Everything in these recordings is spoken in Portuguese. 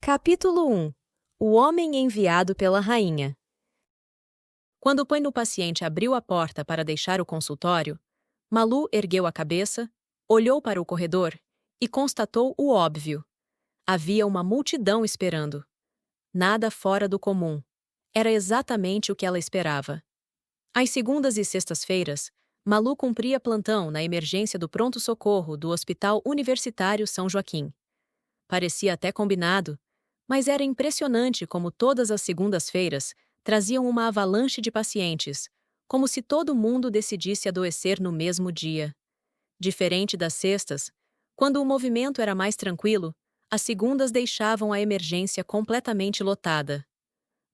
Capítulo 1. O homem enviado pela rainha. Quando o paciente abriu a porta para deixar o consultório, Malu ergueu a cabeça, olhou para o corredor e constatou o óbvio. Havia uma multidão esperando. Nada fora do comum. Era exatamente o que ela esperava. Às segundas e sextas-feiras, Malu cumpria plantão na emergência do pronto-socorro do Hospital Universitário São Joaquim. Parecia até combinado, mas era impressionante como todas as segundas-feiras traziam uma avalanche de pacientes, como se todo mundo decidisse adoecer no mesmo dia. Diferente das sextas, quando o movimento era mais tranquilo, as segundas deixavam a emergência completamente lotada.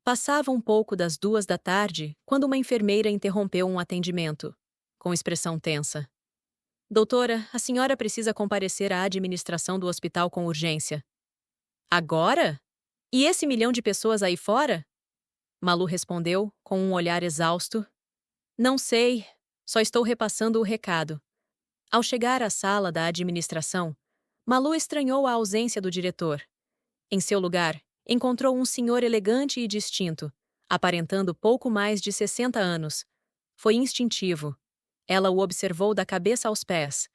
Passava um pouco das 14h quando uma enfermeira interrompeu um atendimento, com expressão tensa. "Doutora, a senhora precisa comparecer à administração do hospital com urgência." "Agora? E esse milhão de pessoas aí fora?" Malu respondeu, com um olhar exausto. "Não sei, só estou repassando o recado." Ao chegar à sala da administração, Malu estranhou a ausência do diretor. Em seu lugar, encontrou um senhor elegante e distinto, aparentando pouco mais de 60 anos. Foi instintivo. Ela o observou da cabeça aos pés.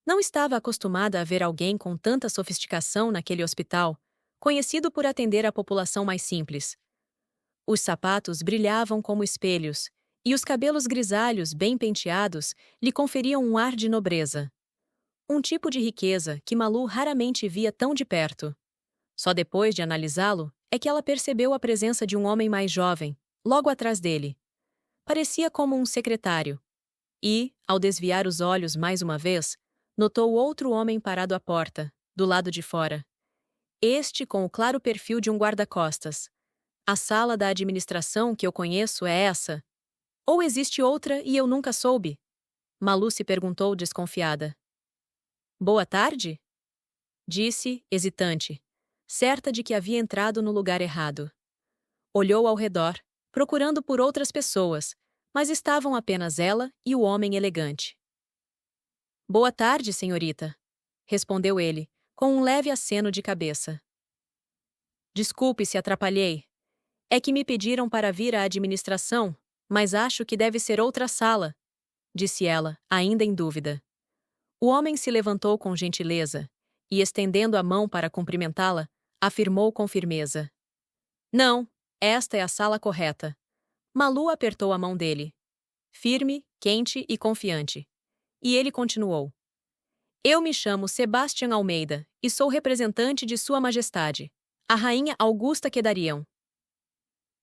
Não estava acostumada a ver alguém com tanta sofisticação naquele hospital, conhecido por atender a população mais simples. Os sapatos brilhavam como espelhos, e os cabelos grisalhos bem penteados lhe conferiam um ar de nobreza. Um tipo de riqueza que Malu raramente via tão de perto. Só depois de analisá-lo é que ela percebeu a presença de um homem mais jovem, logo atrás dele. Parecia como um secretário. E, ao desviar os olhos mais uma vez, notou outro homem parado à porta, do lado de fora. Este com o claro perfil de um guarda-costas. "A sala da administração que eu conheço é essa? Ou existe outra e eu nunca soube?" Malu se perguntou desconfiada. "Boa tarde?" disse, hesitante, certa de que havia entrado no lugar errado. Olhou ao redor, procurando por outras pessoas, mas estavam apenas ela e o homem elegante. "Boa tarde, senhorita", respondeu ele, com um leve aceno de cabeça. "Desculpe se atrapalhei. É que me pediram para vir à administração, mas acho que deve ser outra sala", disse ela, ainda em dúvida. O homem se levantou com gentileza e, estendendo a mão para cumprimentá-la, afirmou com firmeza: "Não, esta é a sala correta." Malu apertou a mão dele, firme, quente e confiante. E ele continuou: "Eu me chamo Sebastião Almeida e sou representante de Sua Majestade, a Rainha Augusta Quedarião."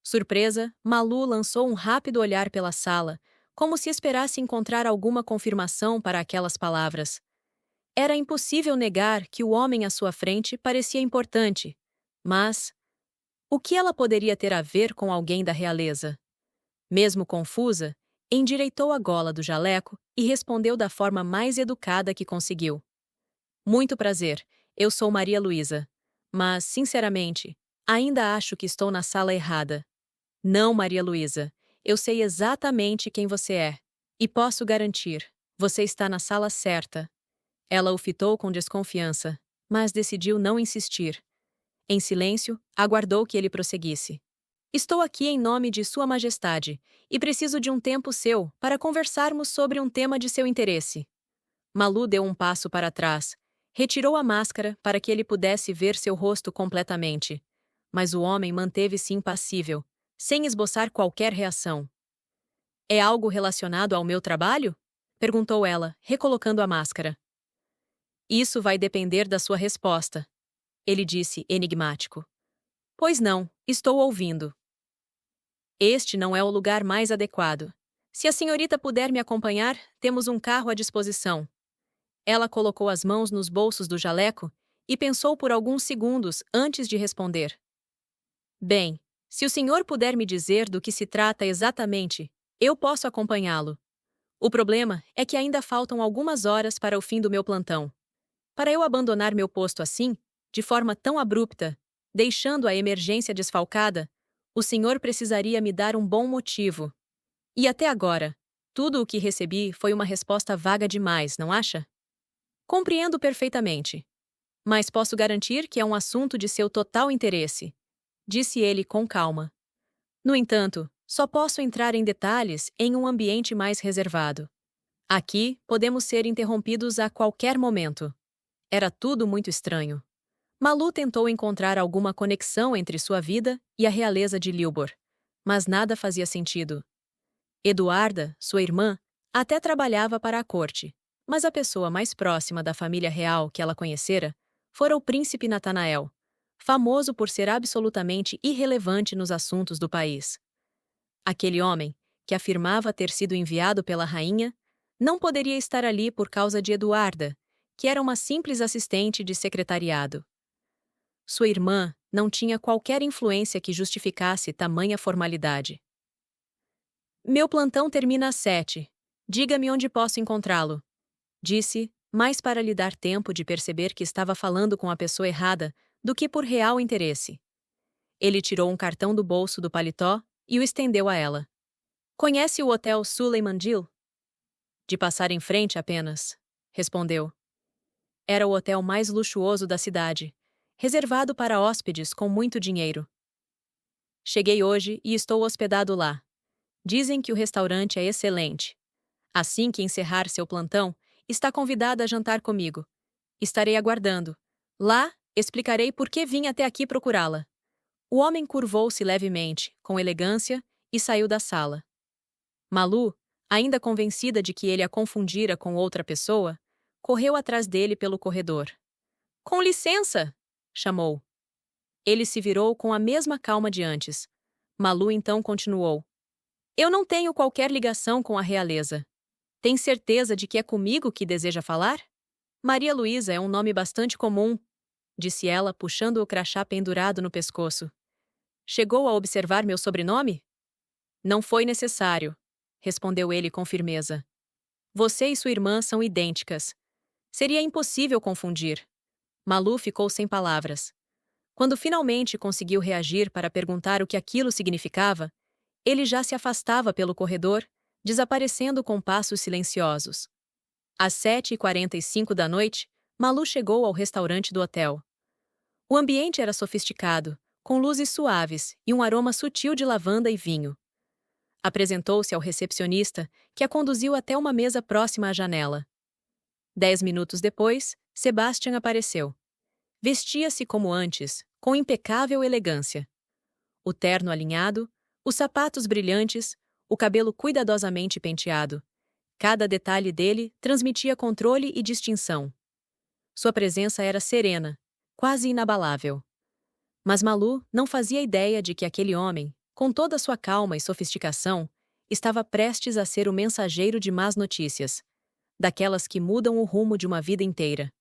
Surpresa, Malu lançou um rápido olhar pela sala, como se esperasse encontrar alguma confirmação para aquelas palavras. Era impossível negar que o homem à sua frente parecia importante, mas o que ela poderia ter a ver com alguém da realeza? Mesmo confusa, endireitou a gola do jaleco e respondeu da forma mais educada que conseguiu: "Muito prazer, eu sou Maria Luísa. Mas, sinceramente, ainda acho que estou na sala errada." "Não, Maria Luísa, eu sei exatamente quem você é. E posso garantir, você está na sala certa." Ela o fitou com desconfiança, mas decidiu não insistir. Em silêncio, aguardou que ele prosseguisse. "Estou aqui em nome de Sua Majestade e preciso de um tempo seu para conversarmos sobre um tema de seu interesse." Malu deu um passo para trás, retirou a máscara para que ele pudesse ver seu rosto completamente. Mas o homem manteve-se impassível, sem esboçar qualquer reação. "É algo relacionado ao meu trabalho?" perguntou ela, recolocando a máscara. "Isso vai depender da sua resposta", ele disse enigmático. "Pois não, estou ouvindo." "Este não é o lugar mais adequado. Se a senhorita puder me acompanhar, temos um carro à disposição." Ela colocou as mãos nos bolsos do jaleco e pensou por alguns segundos antes de responder. "Bem, se o senhor puder me dizer do que se trata exatamente, eu posso acompanhá-lo. O problema é que ainda faltam algumas horas para o fim do meu plantão. Para eu abandonar meu posto assim, de forma tão abrupta, deixando a emergência desfalcada, o senhor precisaria me dar um bom motivo. E até agora, tudo o que recebi foi uma resposta vaga demais, não acha?" "Compreendo perfeitamente." Mas posso garantir que é um assunto de seu total interesse, disse ele com calma. No entanto, só posso entrar em detalhes em um ambiente mais reservado. Aqui, podemos ser interrompidos a qualquer momento. Era tudo muito estranho. Malu tentou encontrar alguma conexão entre sua vida e a realeza de Lilbor, mas nada fazia sentido. Eduarda, sua irmã, até trabalhava para a corte, mas a pessoa mais próxima da família real que ela conhecera fora o príncipe Natanael, famoso por ser absolutamente irrelevante nos assuntos do país. Aquele homem, que afirmava ter sido enviado pela rainha, não poderia estar ali por causa de Eduarda, que era uma simples assistente de secretariado. Sua irmã não tinha qualquer influência que justificasse tamanha formalidade. Meu plantão termina às 7. Diga-me onde posso encontrá-lo, disse, mais para lhe dar tempo de perceber que estava falando com a pessoa errada do que por real interesse. Ele tirou um cartão do bolso do paletó e o estendeu a ela. Conhece o Hotel Suleimandil? De passar em frente apenas, respondeu. Era o hotel mais luxuoso da cidade, reservado para hóspedes com muito dinheiro. Cheguei hoje e estou hospedado lá. Dizem que o restaurante é excelente. Assim que encerrar seu plantão, está convidada a jantar comigo. Estarei aguardando. Lá, explicarei por que vim até aqui procurá-la. O homem curvou-se levemente, com elegância, e saiu da sala. Malu, ainda convencida de que ele a confundira com outra pessoa, correu atrás dele pelo corredor. Com licença! Chamou. Ele se virou com a mesma calma de antes. Malu então continuou. Eu não tenho qualquer ligação com a realeza. Tem certeza de que é comigo que deseja falar? Maria Luísa é um nome bastante comum, disse ela, puxando o crachá pendurado no pescoço. Chegou a observar meu sobrenome? Não foi necessário, respondeu ele com firmeza. Você e sua irmã são idênticas. Seria impossível confundir. Malu ficou sem palavras. Quando finalmente conseguiu reagir para perguntar o que aquilo significava, ele já se afastava pelo corredor, desaparecendo com passos silenciosos. Às 7h45 da noite, Malu chegou ao restaurante do hotel. O ambiente era sofisticado, com luzes suaves e um aroma sutil de lavanda e vinho. Apresentou-se ao recepcionista, que a conduziu até uma mesa próxima à janela. 10 minutos depois, Sebastian apareceu. Vestia-se como antes, com impecável elegância. O terno alinhado, os sapatos brilhantes, o cabelo cuidadosamente penteado. Cada detalhe dele transmitia controle e distinção. Sua presença era serena, quase inabalável. Mas Malu não fazia ideia de que aquele homem, com toda sua calma e sofisticação, estava prestes a ser o mensageiro de más notícias, daquelas que mudam o rumo de uma vida inteira.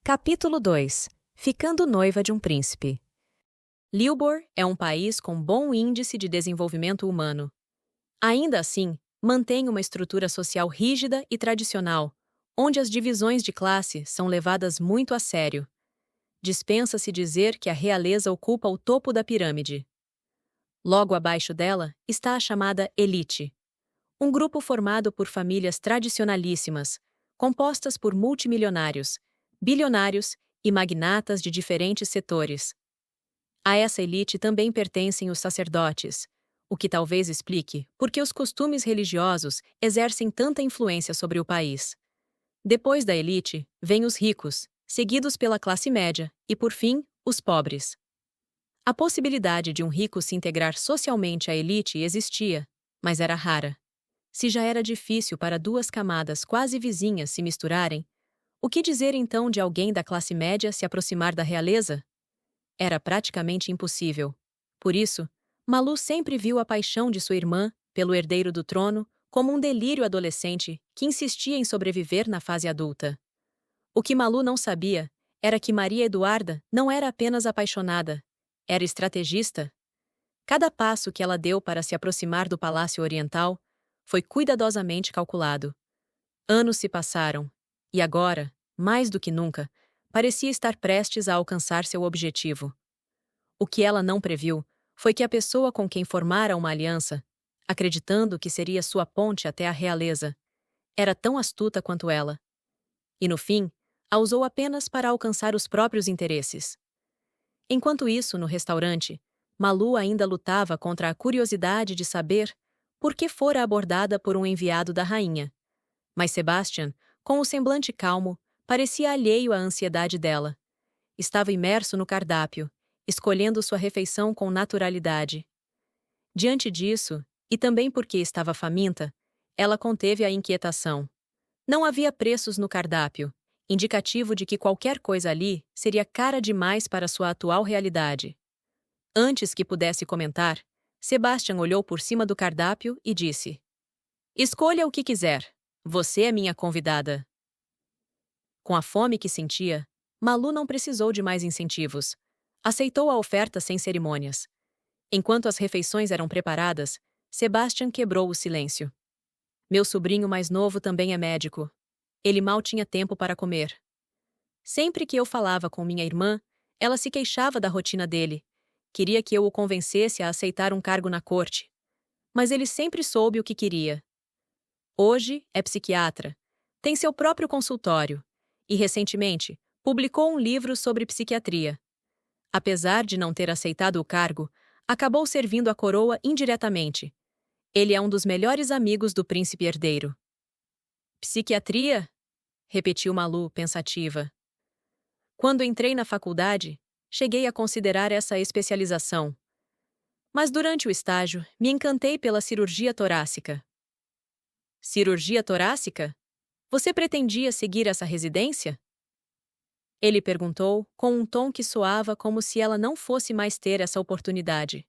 Capítulo 2. Ficando noiva de um príncipe. Lilbor é um país com bom índice de desenvolvimento humano. Ainda assim, mantém uma estrutura social rígida e tradicional, onde as divisões de classe são levadas muito a sério. Dispensa-se dizer que a realeza ocupa o topo da pirâmide. Logo abaixo dela está a chamada elite, um grupo formado por famílias tradicionalíssimas, compostas por multimilionários, bilionários e magnatas de diferentes setores. A essa elite também pertencem os sacerdotes, o que talvez explique por que os costumes religiosos exercem tanta influência sobre o país. Depois da elite, vêm os ricos, seguidos pela classe média e, por fim, os pobres. A possibilidade de um rico se integrar socialmente à elite existia, mas era rara. Se já era difícil para duas camadas quase vizinhas se misturarem, o que dizer então de alguém da classe média se aproximar da realeza? Era praticamente impossível. Por isso, Malu sempre viu a paixão de sua irmã pelo herdeiro do trono como um delírio adolescente que insistia em sobreviver na fase adulta. O que Malu não sabia era que Maria Eduarda não era apenas apaixonada, era estrategista. Cada passo que ela deu para se aproximar do Palácio Oriental foi cuidadosamente calculado. Anos se passaram, e agora, mais do que nunca, parecia estar prestes a alcançar seu objetivo. O que ela não previu foi que a pessoa com quem formara uma aliança, acreditando que seria sua ponte até a realeza, era tão astuta quanto ela. E no fim, a usou apenas para alcançar os próprios interesses. Enquanto isso, no restaurante, Malu ainda lutava contra a curiosidade de saber por que fora abordada por um enviado da rainha. Mas Sebastian, com o semblante calmo, parecia alheio à ansiedade dela. Estava imerso no cardápio, escolhendo sua refeição com naturalidade. Diante disso, e também porque estava faminta, ela conteve a inquietação. Não havia preços no cardápio, indicativo de que qualquer coisa ali seria cara demais para sua atual realidade. Antes que pudesse comentar, Sebastian olhou por cima do cardápio e disse: "Escolha o que quiser. Você é minha convidada." Com a fome que sentia, Malu não precisou de mais incentivos. Aceitou a oferta sem cerimônias. Enquanto as refeições eram preparadas, Sebastian quebrou o silêncio. "Meu sobrinho mais novo também é médico. Ele mal tinha tempo para comer. Sempre que eu falava com minha irmã, ela se queixava da rotina dele. Queria que eu o convencesse a aceitar um cargo na corte. Mas ele sempre soube o que queria. Hoje é psiquiatra. Tem seu próprio consultório. E, recentemente, publicou um livro sobre psiquiatria. Apesar de não ter aceitado o cargo, acabou servindo a coroa indiretamente. Ele é um dos melhores amigos do príncipe herdeiro." "Psiquiatria?" repetiu Malu, pensativa. "Quando entrei na faculdade, cheguei a considerar essa especialização. Mas durante o estágio, me encantei pela cirurgia torácica." "Cirurgia torácica? Você pretendia seguir essa residência?" Ele perguntou, com um tom que soava como se ela não fosse mais ter essa oportunidade.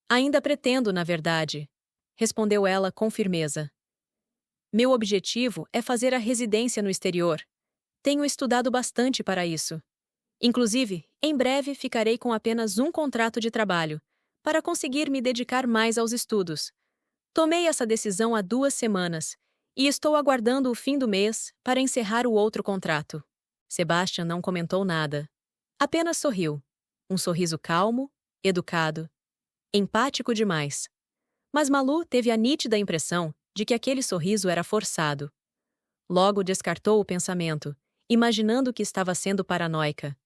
"Ainda pretendo, na verdade," respondeu ela com firmeza. "Meu objetivo é fazer a residência no exterior. Tenho estudado bastante para isso. Inclusive, em breve ficarei com apenas um contrato de trabalho, para conseguir me dedicar mais aos estudos. Tomei essa decisão há 2 semanas, e estou aguardando o fim do mês para encerrar o outro contrato." Sebastian não comentou nada. Apenas sorriu. Um sorriso calmo, educado, empático demais. Mas Malu teve a nítida impressão de que aquele sorriso era forçado. Logo descartou o pensamento, imaginando que estava sendo paranoica.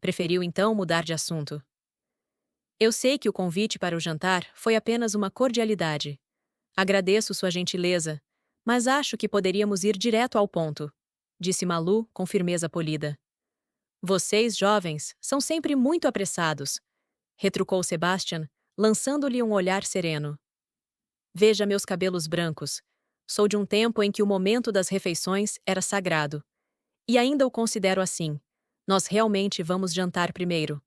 Preferiu então mudar de assunto. "Eu sei que o convite para o jantar foi apenas uma cordialidade. Agradeço sua gentileza, mas acho que poderíamos ir direto ao ponto," disse Malu com firmeza polida. "Vocês, jovens, são sempre muito apressados," retrucou Sebastian, lançando-lhe um olhar sereno. "Veja meus cabelos brancos. Sou de um tempo em que o momento das refeições era sagrado. E ainda o considero assim. Nós realmente vamos jantar primeiro.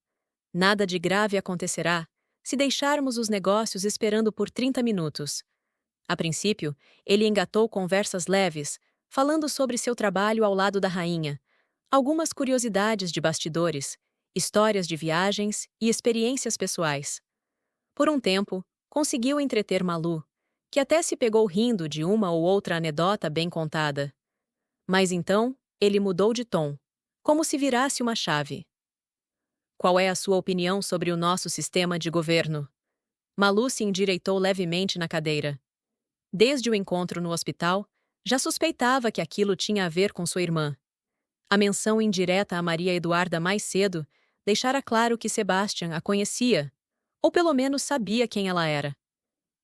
Nada de grave acontecerá se deixarmos os negócios esperando por 30 minutos." A princípio, ele engatou conversas leves, falando sobre seu trabalho ao lado da rainha, algumas curiosidades de bastidores, histórias de viagens e experiências pessoais. Por um tempo, conseguiu entreter Malu, que até se pegou rindo de uma ou outra anedota bem contada. Mas então, ele mudou de tom, como se virasse uma chave. "Qual é a sua opinião sobre o nosso sistema de governo?" Malu se endireitou levemente na cadeira. Desde o encontro no hospital, já suspeitava que aquilo tinha a ver com sua irmã. A menção indireta a Maria Eduarda mais cedo deixara claro que Sebastian a conhecia, ou pelo menos sabia quem ela era.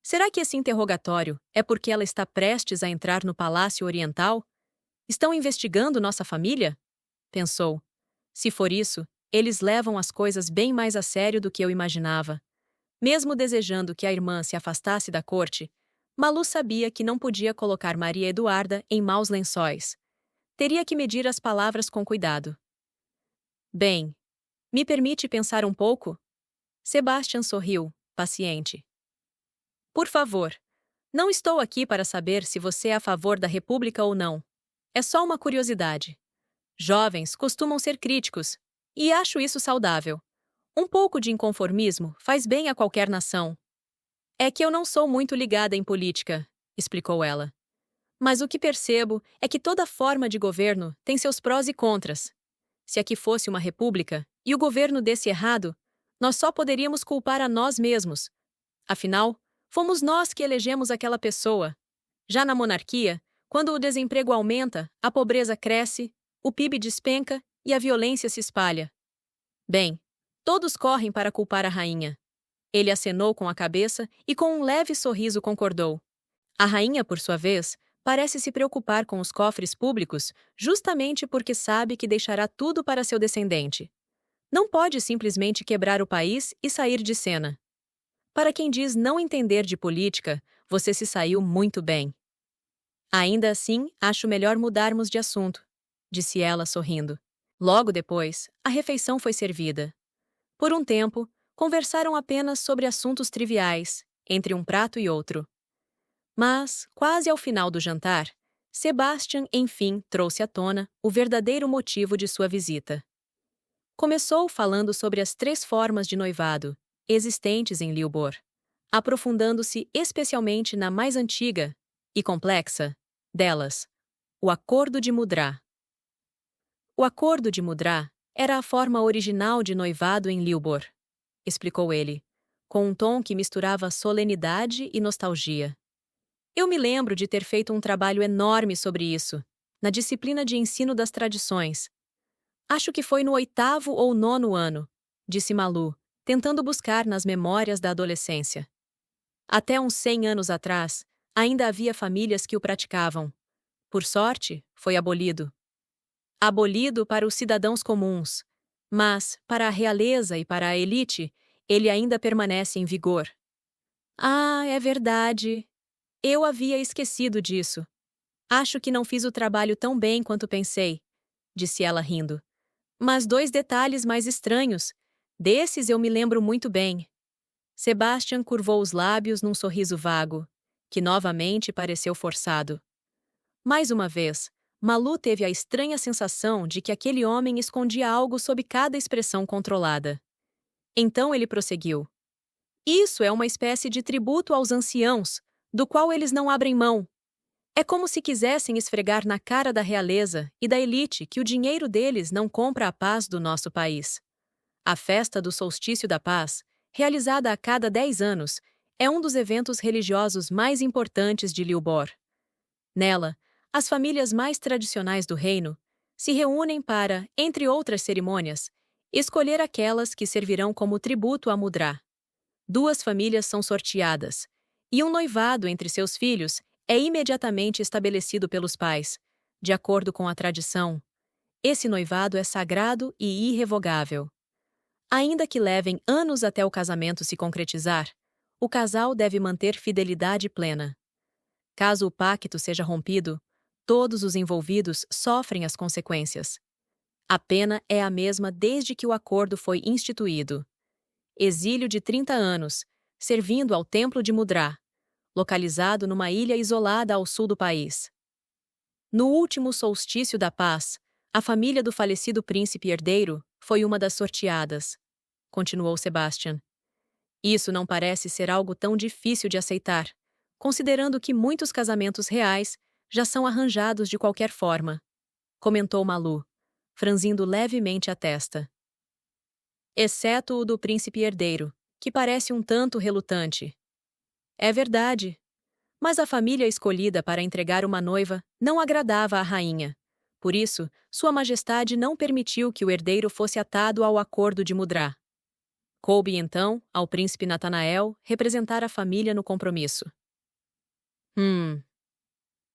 Será que esse interrogatório é porque ela está prestes a entrar no Palácio Oriental? Estão investigando nossa família? Pensou. Se for isso, eles levam as coisas bem mais a sério do que eu imaginava. Mesmo desejando que a irmã se afastasse da corte, Malu sabia que não podia colocar Maria Eduarda em maus lençóis. Teria que medir as palavras com cuidado. "Bem, me permite pensar um pouco?" Sebastian sorriu, paciente. "Por favor, não estou aqui para saber se você é a favor da República ou não. É só uma curiosidade. Jovens costumam ser críticos, e acho isso saudável. Um pouco de inconformismo faz bem a qualquer nação." "É que eu não sou muito ligada em política," explicou ela. "Mas o que percebo é que toda forma de governo tem seus prós e contras. Se aqui fosse uma república e o governo desse errado, nós só poderíamos culpar a nós mesmos. Afinal, fomos nós que elegemos aquela pessoa. Já na monarquia, quando o desemprego aumenta, a pobreza cresce, o PIB despenca e a violência se espalha. Bem, todos correm para culpar a rainha. Ele acenou com a cabeça e com um leve sorriso concordou. A rainha, por sua vez, parece se preocupar com os cofres públicos justamente porque sabe que deixará tudo para seu descendente. Não pode simplesmente quebrar o país e sair de cena. Para quem diz não entender de política, você se saiu muito bem. Ainda assim, acho melhor mudarmos de assunto, disse ela sorrindo. Logo depois, a refeição foi servida. Por um tempo, conversaram apenas sobre assuntos triviais, entre um prato e outro. Mas, quase ao final do jantar, Sebastian, enfim, trouxe à tona o verdadeiro motivo de sua visita. Começou falando sobre as 3 formas de noivado existentes em Lilboa, aprofundando-se especialmente na mais antiga e complexa delas, o Acordo de Mudra. O Acordo de Mudra era a forma original de noivado em Lilboa, explicou ele, com um tom que misturava solenidade e nostalgia. Eu me lembro de ter feito um trabalho enorme sobre isso, na disciplina de ensino das tradições. Acho que foi no 8º ou 9º ano, disse Malu, tentando buscar nas memórias da adolescência. Até uns 100 anos atrás, ainda havia famílias que o praticavam. Por sorte, foi abolido. Abolido para os cidadãos comuns, mas, para a realeza e para a elite, ele ainda permanece em vigor. Ah, é verdade. Eu havia esquecido disso. Acho que não fiz o trabalho tão bem quanto pensei, disse ela rindo. Mas 2 detalhes mais estranhos. Desses eu me lembro muito bem. Sebastian curvou os lábios num sorriso vago, que novamente pareceu forçado. Mais uma vez, Malu teve a estranha sensação de que aquele homem escondia algo sob cada expressão controlada. Então ele prosseguiu. Isso é uma espécie de tributo aos anciãos, do qual eles não abrem mão. É como se quisessem esfregar na cara da realeza e da elite que o dinheiro deles não compra a paz do nosso país. A festa do Solstício da Paz, realizada a cada 10 anos, é um dos eventos religiosos mais importantes de Lilboa. Nela, as famílias mais tradicionais do reino se reúnem para, entre outras cerimônias, escolher aquelas que servirão como tributo a Mudra. 2 famílias são sorteadas, e um noivado entre seus filhos é imediatamente estabelecido pelos pais, de acordo com a tradição. Esse noivado é sagrado e irrevogável. Ainda que levem anos até o casamento se concretizar, o casal deve manter fidelidade plena. Caso o pacto seja rompido, todos os envolvidos sofrem as consequências. A pena é a mesma desde que o acordo foi instituído. Exílio de 30 anos, servindo ao Templo de Mudra, localizado numa ilha isolada ao sul do país. No último solstício da paz, a família do falecido príncipe herdeiro foi uma das sorteadas, continuou Sebastian. Isso não parece ser algo tão difícil de aceitar, considerando que muitos casamentos reais já são arranjados de qualquer forma, comentou Malu, franzindo levemente a testa. Exceto o do príncipe herdeiro, que parece um tanto relutante. É verdade. Mas a família escolhida para entregar uma noiva não agradava à rainha. Por isso, Sua Majestade não permitiu que o herdeiro fosse atado ao Acordo de Mudra. Coube, então, ao príncipe Natanael representar a família no compromisso.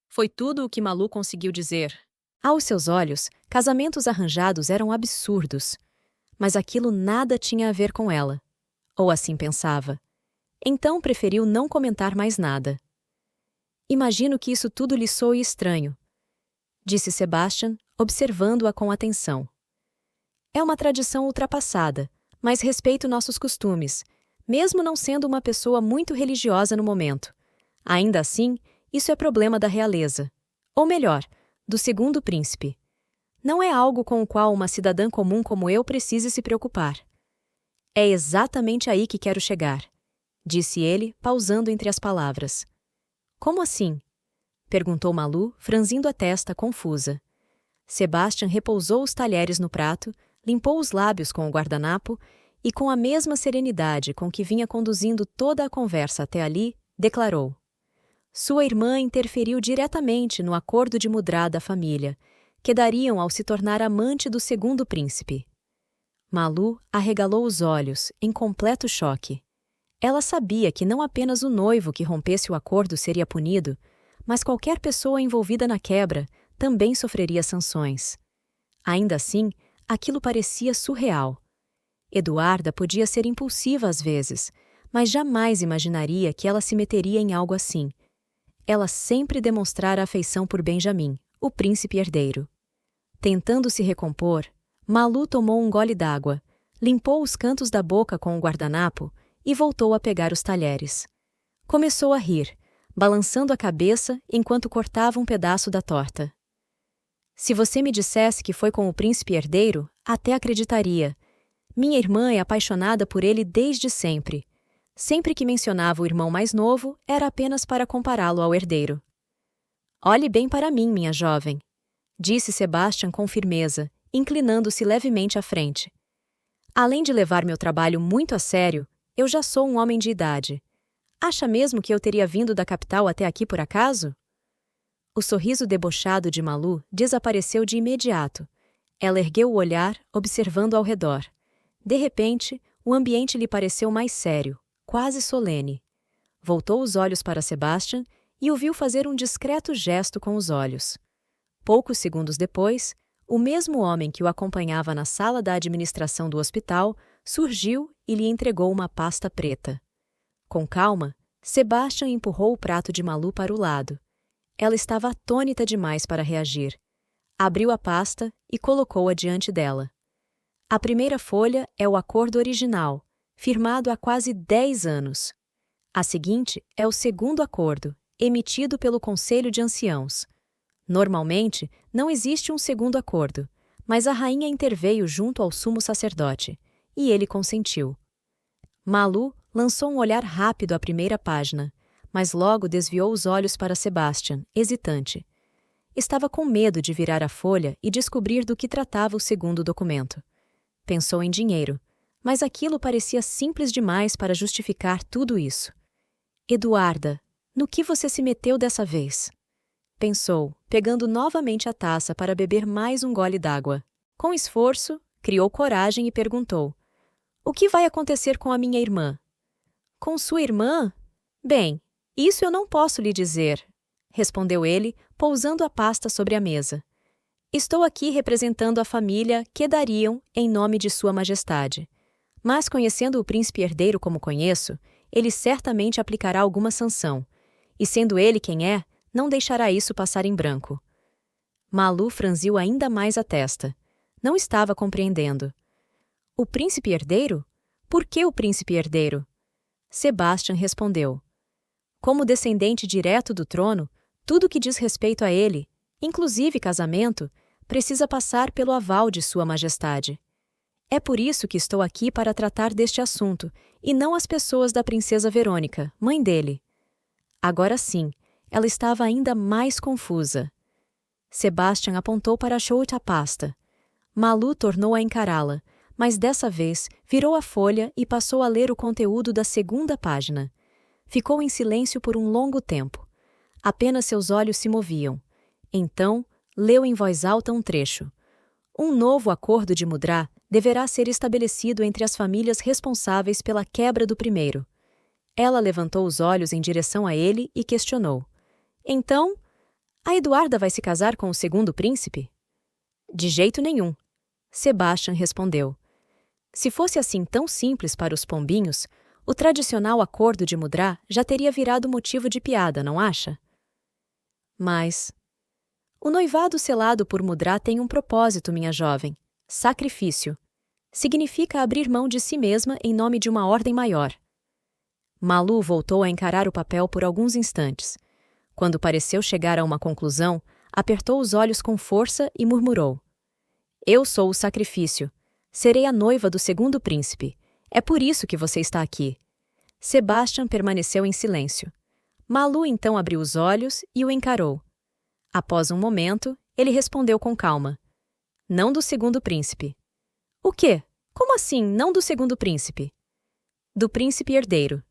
Foi tudo o que Malu conseguiu dizer. Aos seus olhos, casamentos arranjados eram absurdos. Mas aquilo nada tinha a ver com ela. Ou assim pensava. Então preferiu não comentar mais nada. Imagino que isso tudo lhe soe estranho, disse Sebastian, observando-a com atenção. É uma tradição ultrapassada, mas respeito nossos costumes, mesmo não sendo uma pessoa muito religiosa no momento. Ainda assim, isso é problema da realeza. Ou melhor, do segundo príncipe. Não é algo com o qual uma cidadã comum como eu precise se preocupar. É exatamente aí que quero chegar, disse ele, pausando entre as palavras. Como assim? Perguntou Malu, franzindo a testa confusa. Sebastian repousou os talheres no prato, limpou os lábios com o guardanapo e, com a mesma serenidade com que vinha conduzindo toda a conversa até ali, declarou. Sua irmã interferiu diretamente no acordo de Mudra da família, que dariam ao se tornar amante do segundo príncipe. Malu arregalou os olhos, em completo choque. Ela sabia que não apenas o noivo que rompesse o acordo seria punido, mas qualquer pessoa envolvida na quebra também sofreria sanções. Ainda assim, aquilo parecia surreal. Eduarda podia ser impulsiva às vezes, mas jamais imaginaria que ela se meteria em algo assim. Ela sempre demonstrara afeição por Benjamin, o príncipe herdeiro. Tentando se recompor, Malu tomou um gole d'água, limpou os cantos da boca com o guardanapo e voltou a pegar os talheres. Começou a rir, balançando a cabeça enquanto cortava um pedaço da torta. Se você me dissesse que foi com o príncipe herdeiro, até acreditaria. Minha irmã é apaixonada por ele desde sempre. Sempre que mencionava o irmão mais novo, era apenas para compará-lo ao herdeiro. Olhe bem para mim, minha jovem, disse Sebastian com firmeza, inclinando-se levemente à frente. Além de levar meu trabalho muito a sério, eu já sou um homem de idade. Acha mesmo que eu teria vindo da capital até aqui por acaso? O sorriso debochado de Malu desapareceu de imediato. Ela ergueu o olhar, observando ao redor. De repente, o ambiente lhe pareceu mais sério, quase solene. Voltou os olhos para Sebastian e o viu fazer um discreto gesto com os olhos. Poucos segundos depois, o mesmo homem que o acompanhava na sala da administração do hospital surgiu e lhe entregou uma pasta preta. Com calma, Sebastian empurrou o prato de Malu para o lado. Ela estava atônita demais para reagir. Abriu a pasta e colocou-a diante dela. A primeira folha é o acordo original, firmado há quase 10 anos. A seguinte é o segundo acordo, emitido pelo Conselho de Anciãos. Normalmente, não existe um segundo acordo, mas a rainha interveio junto ao sumo sacerdote, e ele consentiu. Malu lançou um olhar rápido à primeira página, mas logo desviou os olhos para Sebastian, hesitante. Estava com medo de virar a folha e descobrir do que tratava o segundo documento. Pensou em dinheiro, mas aquilo parecia simples demais para justificar tudo isso. Eduarda, no que você se meteu dessa vez? Pensou, pegando novamente a taça para beber mais um gole d'água. Com esforço, criou coragem e perguntou: o que vai acontecer com a minha irmã? Com sua irmã? Bem, isso eu não posso lhe dizer, respondeu ele, pousando a pasta sobre a mesa. Estou aqui representando a família Kedarion em nome de Sua Majestade. Mas conhecendo o príncipe herdeiro como conheço, ele certamente aplicará alguma sanção. E sendo ele quem é, não deixará isso passar em branco. Malu franziu ainda mais a testa. Não estava compreendendo. O príncipe herdeiro? Por que o príncipe herdeiro? Sebastian respondeu. Como descendente direto do trono, tudo que diz respeito a ele, inclusive casamento, precisa passar pelo aval de Sua Majestade. É por isso que estou aqui para tratar deste assunto, e não as pessoas da princesa Verônica, mãe dele. Agora sim, ela estava ainda mais confusa. Sebastian apontou para a outra pasta. Malu tornou a encará-la, mas dessa vez virou a folha e passou a ler o conteúdo da segunda página. Ficou em silêncio por um longo tempo. Apenas seus olhos se moviam. Então, leu em voz alta um trecho. Um novo acordo de Mudra deverá ser estabelecido entre as famílias responsáveis pela quebra do primeiro. Ela levantou os olhos em direção a ele e questionou. Então, a Eduarda vai se casar com o segundo príncipe? De jeito nenhum, Sebastian respondeu. Se fosse assim tão simples para os pombinhos, o tradicional acordo de Mudra já teria virado motivo de piada, não acha? Mas o noivado selado por Mudra tem um propósito, minha jovem. Sacrifício. Significa abrir mão de si mesma em nome de uma ordem maior. Malu voltou a encarar o papel por alguns instantes. Quando pareceu chegar a uma conclusão, apertou os olhos com força e murmurou. Eu sou o sacrifício. Serei a noiva do segundo príncipe. É por isso que você está aqui. Sebastian permaneceu em silêncio. Malu então abriu os olhos e o encarou. Após um momento, ele respondeu com calma. Não do segundo príncipe. O quê? Como assim, não do segundo príncipe? Do príncipe herdeiro.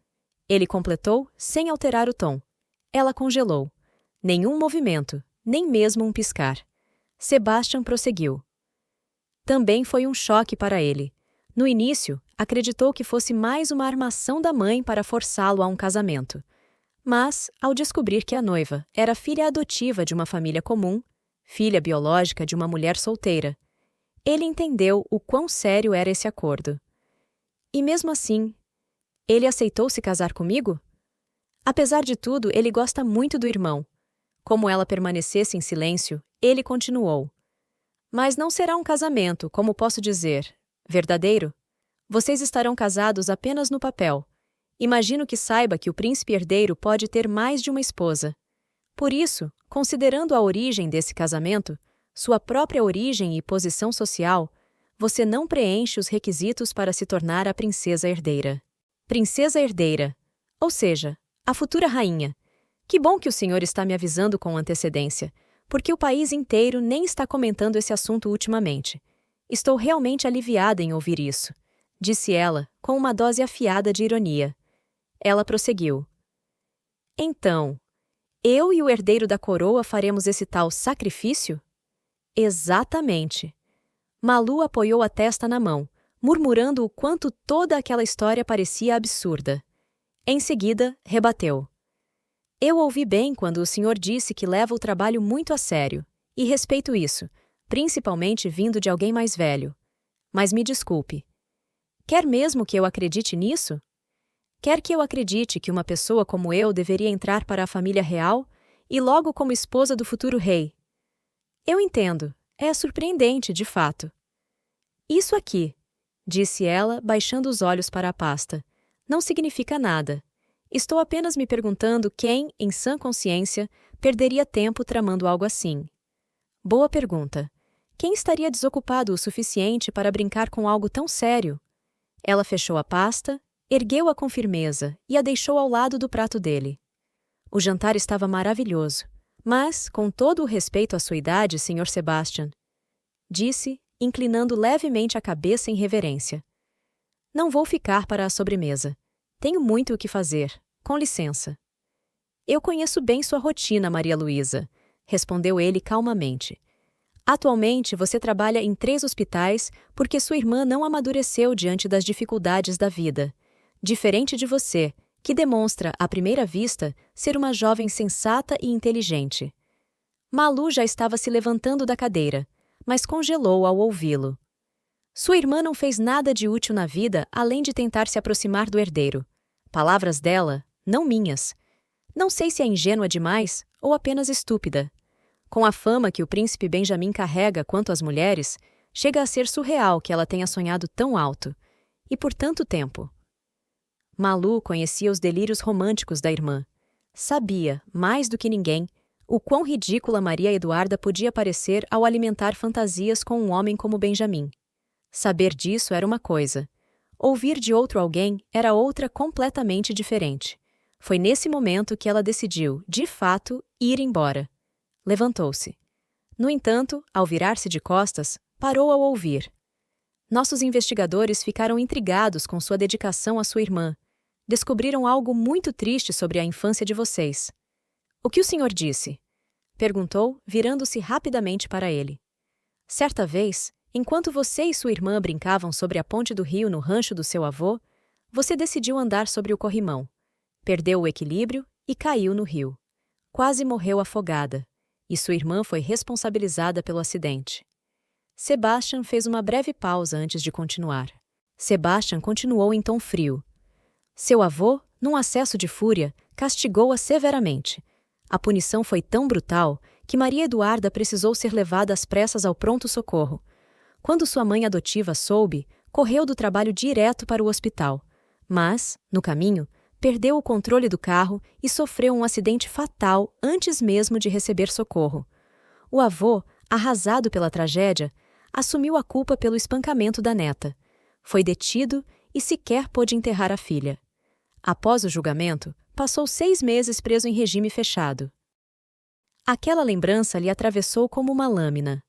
Ele completou, sem alterar o tom. Ela congelou. Nenhum movimento, nem mesmo um piscar. Sebastian prosseguiu. Também foi um choque para ele. No início, acreditou que fosse mais uma armação da mãe para forçá-lo a um casamento. Mas, ao descobrir que a noiva era filha adotiva de uma família comum, filha biológica de uma mulher solteira, ele entendeu o quão sério era esse acordo. E mesmo assim, ele aceitou se casar comigo? Apesar de tudo, ele gosta muito do irmão. Como ela permanecesse em silêncio, ele continuou. Mas não será um casamento, como posso dizer, verdadeiro? Vocês estarão casados apenas no papel. Imagino que saiba que o príncipe herdeiro pode ter mais de uma esposa. Por isso, considerando a origem desse casamento, sua própria origem e posição social, você não preenche os requisitos para se tornar a princesa herdeira. Princesa herdeira, ou seja, a futura rainha. Que bom que o senhor está me avisando com antecedência, porque o país inteiro nem está comentando esse assunto ultimamente. Estou realmente aliviada em ouvir isso, disse ela, com uma dose afiada de ironia. Ela prosseguiu. Então, eu e o herdeiro da coroa faremos esse tal sacrifício? Exatamente. Malu apoiou a testa na mão, murmurando o quanto toda aquela história parecia absurda. Em seguida, rebateu. Eu ouvi bem quando o senhor disse que leva o trabalho muito a sério, e respeito isso, principalmente vindo de alguém mais velho. Mas me desculpe. Quer mesmo que eu acredite nisso? Quer que eu acredite que uma pessoa como eu deveria entrar para a família real e logo como esposa do futuro rei? Eu entendo, é surpreendente, de fato. Isso aqui, disse ela, baixando os olhos para a pasta, não significa nada. Estou apenas me perguntando quem, em sã consciência, perderia tempo tramando algo assim. Boa pergunta. Quem estaria desocupado o suficiente para brincar com algo tão sério? Ela fechou a pasta, ergueu-a com firmeza e a deixou ao lado do prato dele. O jantar estava maravilhoso, mas, com todo o respeito à sua idade, Sr. Sebastian, disse, inclinando levemente a cabeça em reverência. Não vou ficar para a sobremesa. Tenho muito o que fazer. Com licença. Eu conheço bem sua rotina, Maria Luísa, respondeu ele calmamente. Atualmente você trabalha em 3 hospitais porque sua irmã não amadureceu diante das dificuldades da vida. Diferente de você, que demonstra, à primeira vista, ser uma jovem sensata e inteligente. Malu já estava se levantando da cadeira, mas congelou ao ouvi-lo. Sua irmã não fez nada de útil na vida além de tentar se aproximar do herdeiro. Palavras dela, não minhas. Não sei se é ingênua demais ou apenas estúpida. Com a fama que o príncipe Benjamin carrega quanto às mulheres, chega a ser surreal que ela tenha sonhado tão alto. E por tanto tempo. Malu conhecia os delírios românticos da irmã. Sabia, mais do que ninguém, o quão ridícula Maria Eduarda podia parecer ao alimentar fantasias com um homem como Benjamin. Saber disso era uma coisa. Ouvir de outro alguém era outra completamente diferente. Foi nesse momento que ela decidiu, de fato, ir embora. Levantou-se. No entanto, ao virar-se de costas, parou ao ouvir. Nossos investigadores ficaram intrigados com sua dedicação à sua irmã. Descobriram algo muito triste sobre a infância de vocês. O que o senhor disse? Perguntou, virando-se rapidamente para ele. Certa vez, enquanto você e sua irmã brincavam sobre a ponte do rio no rancho do seu avô, você decidiu andar sobre o corrimão. Perdeu o equilíbrio e caiu no rio. Quase morreu afogada, e sua irmã foi responsabilizada pelo acidente. Sebastian fez uma breve pausa antes de continuar. Sebastian continuou em tom frio. Seu avô, num acesso de fúria, castigou-a severamente. A punição foi tão brutal que Maria Eduarda precisou ser levada às pressas ao pronto-socorro. Quando sua mãe adotiva soube, correu do trabalho direto para o hospital. Mas, no caminho, perdeu o controle do carro e sofreu um acidente fatal antes mesmo de receber socorro. O avô, arrasado pela tragédia, assumiu a culpa pelo espancamento da neta. Foi detido e sequer pôde enterrar a filha. Após o julgamento, passou 6 meses preso em regime fechado. Aquela lembrança lhe atravessou como uma lâmina.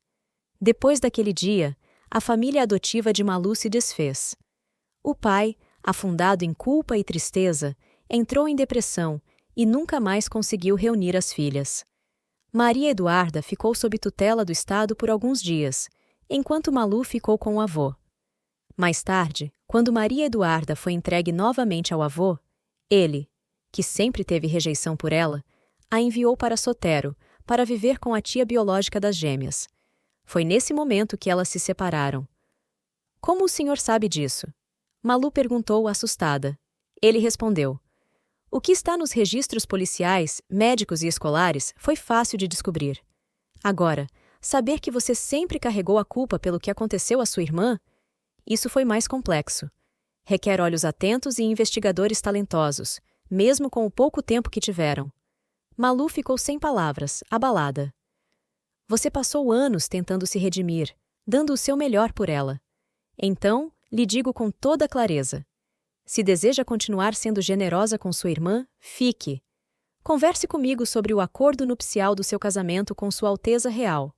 Depois daquele dia, a família adotiva de Malu se desfez. O pai, afundado em culpa e tristeza, entrou em depressão e nunca mais conseguiu reunir as filhas. Maria Eduarda ficou sob tutela do Estado por alguns dias, enquanto Malu ficou com o avô. Mais tarde, quando Maria Eduarda foi entregue novamente ao avô, ele, que sempre teve rejeição por ela, a enviou para Sotero, para viver com a tia biológica das gêmeas. Foi nesse momento que elas se separaram. Como o senhor sabe disso? Malu perguntou assustada. Ele respondeu: o que está nos registros policiais, médicos e escolares foi fácil de descobrir. Agora, saber que você sempre carregou a culpa pelo que aconteceu à sua irmã? Isso foi mais complexo. Requer olhos atentos e investigadores talentosos, mesmo com o pouco tempo que tiveram. Malu ficou sem palavras, abalada. Você passou anos tentando se redimir, dando o seu melhor por ela. Então, lhe digo com toda clareza: se deseja continuar sendo generosa com sua irmã, fique. Converse comigo sobre o acordo nupcial do seu casamento com Sua Alteza Real.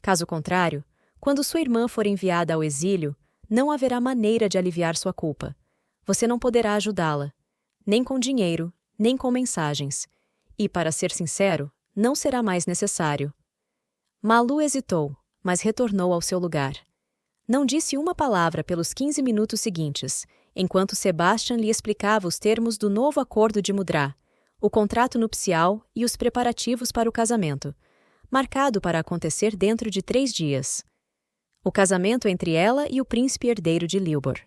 Caso contrário, quando sua irmã for enviada ao exílio, não haverá maneira de aliviar sua culpa. Você não poderá ajudá-la, nem com dinheiro, nem com mensagens. E, para ser sincero, não será mais necessário. Malu hesitou, mas retornou ao seu lugar. Não disse uma palavra pelos 15 minutos seguintes, enquanto Sebastian lhe explicava os termos do novo acordo de Mudra, o contrato nupcial e os preparativos para o casamento, marcado para acontecer dentro de 3 dias. O casamento entre ela e o príncipe herdeiro de Lilbor.